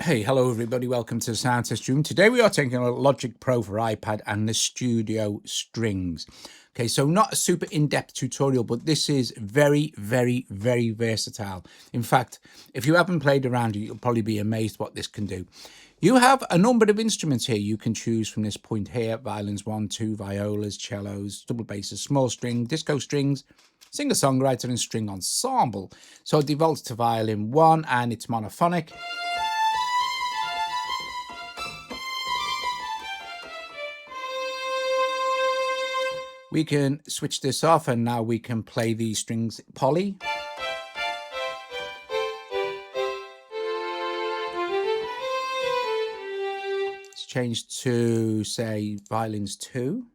Hey, hello everybody, welcome to the Sound Test Room. Today we are taking a Logic Pro for iPad and the Studio Strings. Okay, so not a super in-depth tutorial, but this is very, very, very versatile. In fact, if you haven't played around, you'll probably be amazed what this can do. You have a number of instruments here you can choose from this point here: violins, 1, 2, violas, cellos, double basses, small string, disco strings, singer-songwriter and string ensemble. So it defaults to violin 1 and it's monophonic. We can switch this off and now we can play these strings poly. Let's change to, say, violins 2.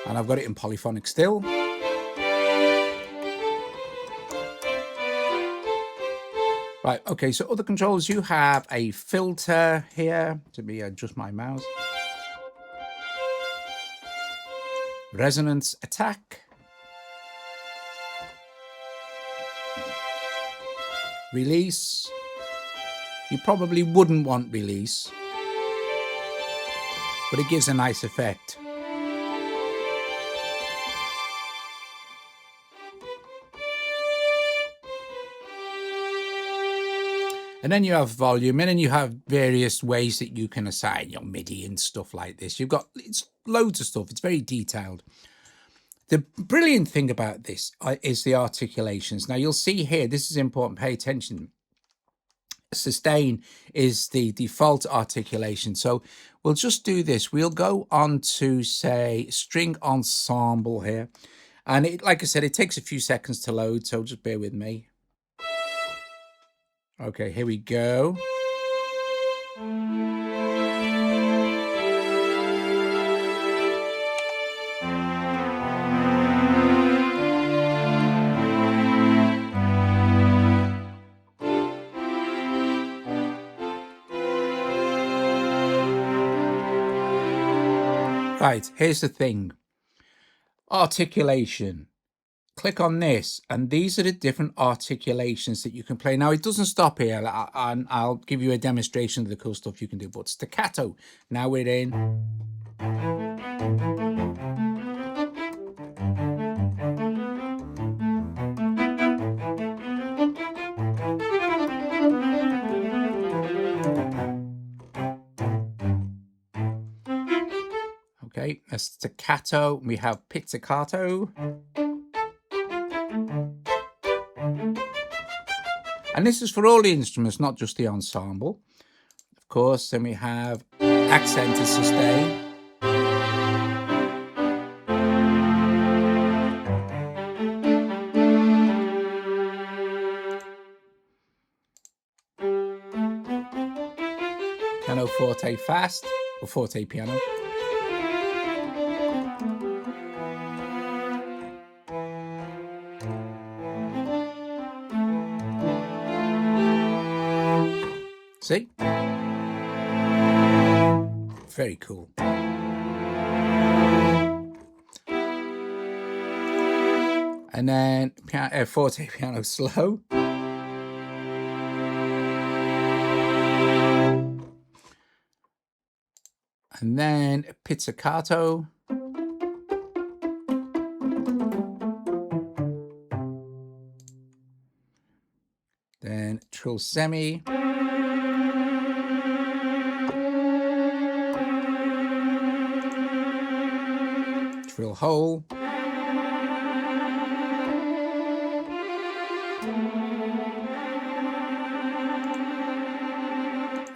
And I've got it in polyphonic still. Right, okay, so other controls, you have a filter here to be adjust my mouse. Resonance attack. Release. You probably wouldn't want release, but it gives a nice effect. And then you have volume, and then you have various ways that you can assign your MIDI and stuff like this. You've got it's loads of stuff. It's very detailed. The brilliant thing about this is the articulations. Now you'll see here, this is important, pay attention. Sustain is the default articulation. So we'll just do this. We'll go on to, say, string ensemble here. And it, like I said, it takes a few seconds to load, so just bear with me. Okay, here we go. Right, here's the thing. Articulation. Click on this, and these are the different articulations that you can play. Now, it doesn't stop here, and I'll give you a demonstration of the cool stuff you can do. But staccato, now we're in. Okay, a staccato. We have pizzicato. And this is for all the instruments, not just the ensemble. Of course, then we have accented sustain. Piano forte fast, or forte piano. See? Very cool. And then forte piano slow. And then pizzicato. Then trill semi. Trill whole.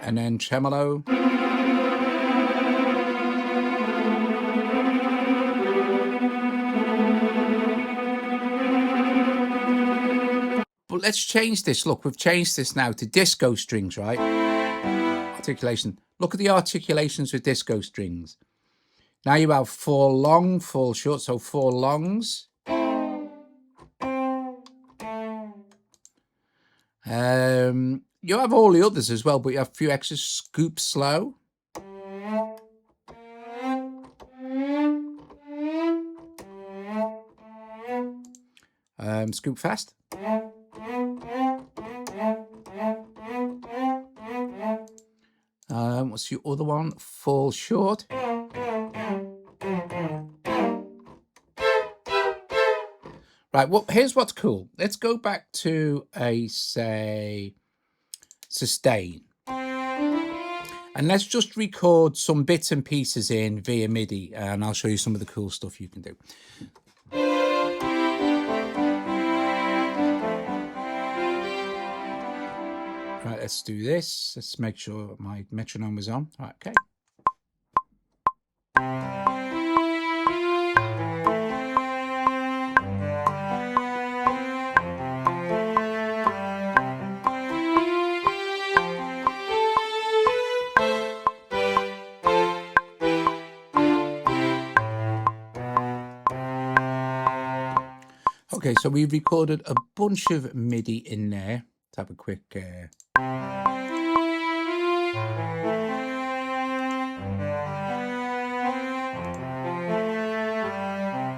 And then tremolo. But let's change this. Look, we've changed this now to disco strings, right? Articulation. Look at the articulations with disco strings. Now you have 4 long, 4 short, so 4 longs. You have all the others as well, but you have a few extra scoop slow. Scoop fast. What's your other one? Fall short. Right, well, here's what's cool. Let's go back to say, sustain. And let's just record some bits and pieces in via MIDI, and I'll show you some of the cool stuff you can do. Right, let's do this. Let's make sure my metronome is on. Right, okay. Okay, so we've recorded a bunch of MIDI in there. Let's have a quick...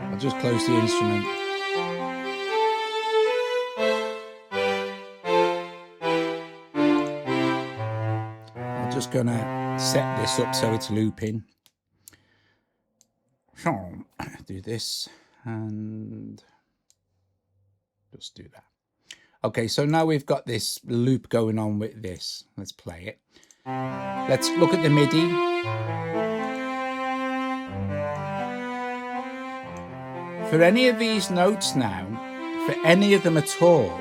I'll just close the instrument. I'm just going to set this up so it's looping. Do this and just do that. Okay, so now we've got this loop going on with this. Let's play it. Let's look at the MIDI. For any of these notes now, for any of them at all,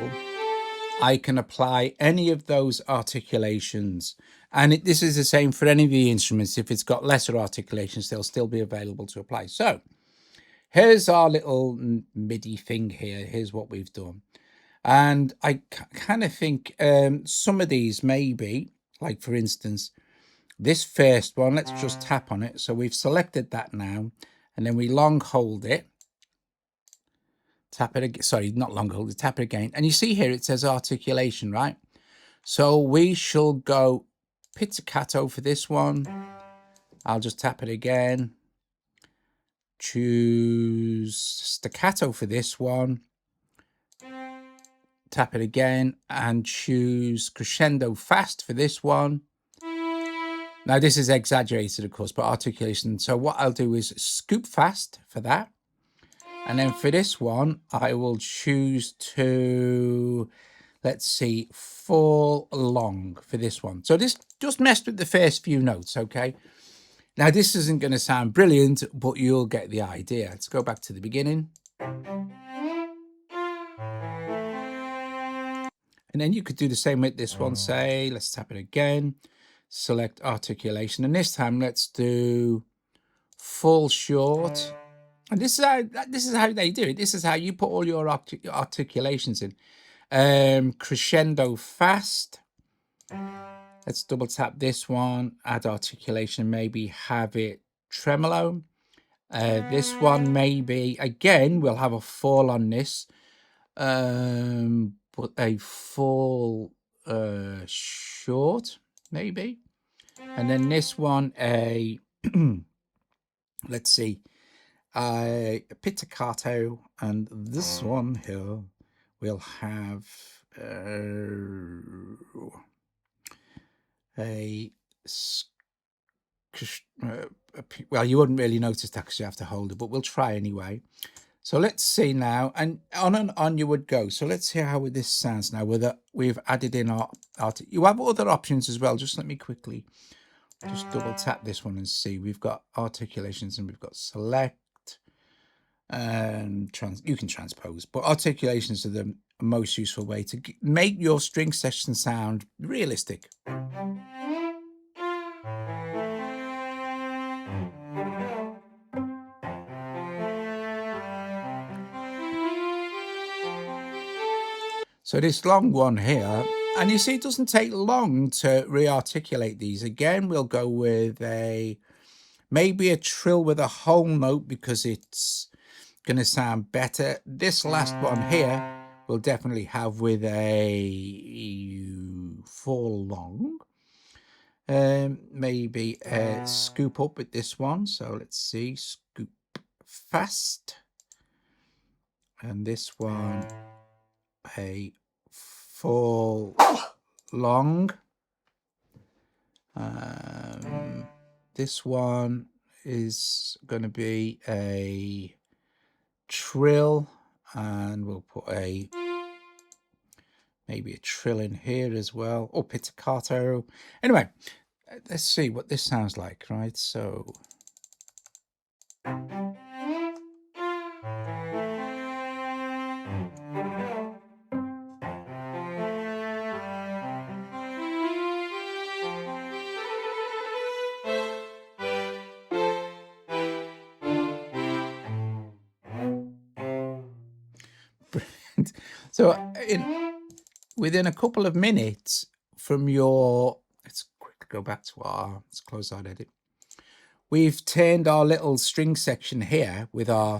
I can apply any of those articulations. And this is the same for any of the instruments. If it's got lesser articulations, they'll still be available to apply. So here's our little MIDI thing here. Here's what we've done. And I kind of think some of these maybe, like for instance, this first one, let's just tap on it. So we've selected that now, and then we long hold it. Tap it again. Sorry, not long hold it. Tap it again. And you see here it says articulation, right? So we shall go pizzicato for this one. I'll just tap it again. Choose staccato for this one. Tap it again and choose crescendo fast for this one. Now this is exaggerated, of course, but articulation. So what I'll do is scoop fast for that. And then for this one, I will choose to, let's see, fall long for this one. So this just messed with the first few notes, okay? Now this isn't going to sound brilliant, but you'll get the idea. Let's go back to the beginning. And then you could do the same with this one. Say, let's tap it again. Select articulation. And this time, let's do fall short. And this is how they do it. This is how you put all your articulations in. Crescendo fast. Let's double tap this one. Add articulation. Maybe have it tremolo. This one maybe, again, we'll have a fall on this. But a fall short, maybe. And then this one, a let's see, a pizzicato, and this one here will have well, you wouldn't really notice that because you have to hold it, but we'll try anyway. So let's see now, and on you would go. So let's see how this sounds now. We've added in our you have other options as well. Just let me quickly just double tap this one and see. We've got articulations and we've got select and you can transpose, but articulations are the most useful way to make your string section sound realistic. So this long one here, and you see it doesn't take long to re-articulate these. Again, we'll go with maybe a trill with a whole note because it's going to sound better. This last one here we'll definitely have with a fall long. Maybe a scoop up with this one. So let's see, scoop fast. and this one a full long. This one is going to be a trill, and we'll put maybe a trill in here as well, or pizzicato. Anyway, let's see what this sounds like, right? So so within a couple of minutes from your, let's quickly go back to let's close our edit. We've turned our little string section here with our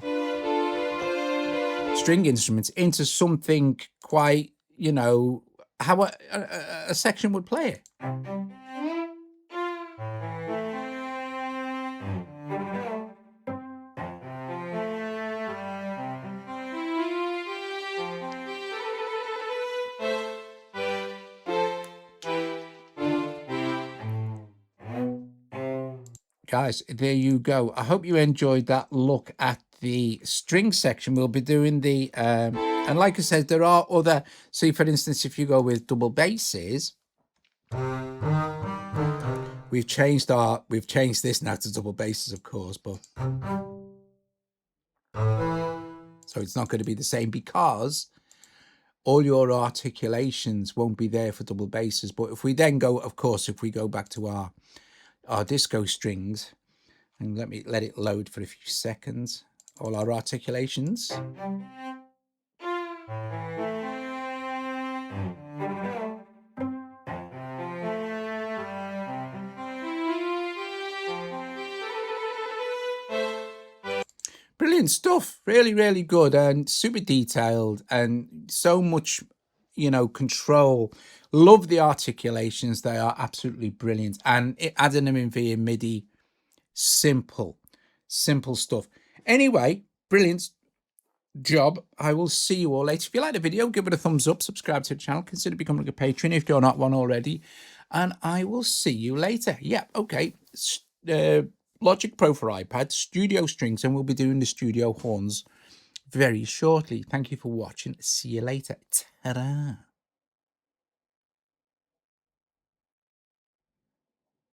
string instruments into something quite, you know, how a section would play it. Guys, there you go. I hope you enjoyed that look at the string section. We'll be doing the and like I said, there are other, see, for instance, if you go with double basses, we've changed this now to double basses, of course, but so it's not going to be the same because all your articulations won't be there for double basses. But if we then go, of course, if we go back to our disco strings, and let it load for a few seconds, all our articulations. Brilliant stuff. Really, really good and super detailed and so much, you know, control. Love the articulations. They are absolutely brilliant. And adding them in via MIDI, simple stuff. Anyway, brilliant job. I will see you all later. If you like the video, give it a thumbs up, subscribe to the channel, consider becoming a patron if you're not one already, and I will see you later. Yeah, okay. Logic Pro for iPad, studio strings, and we'll be doing the studio horns very shortly. Thank you for watching. See you later. Ta-da.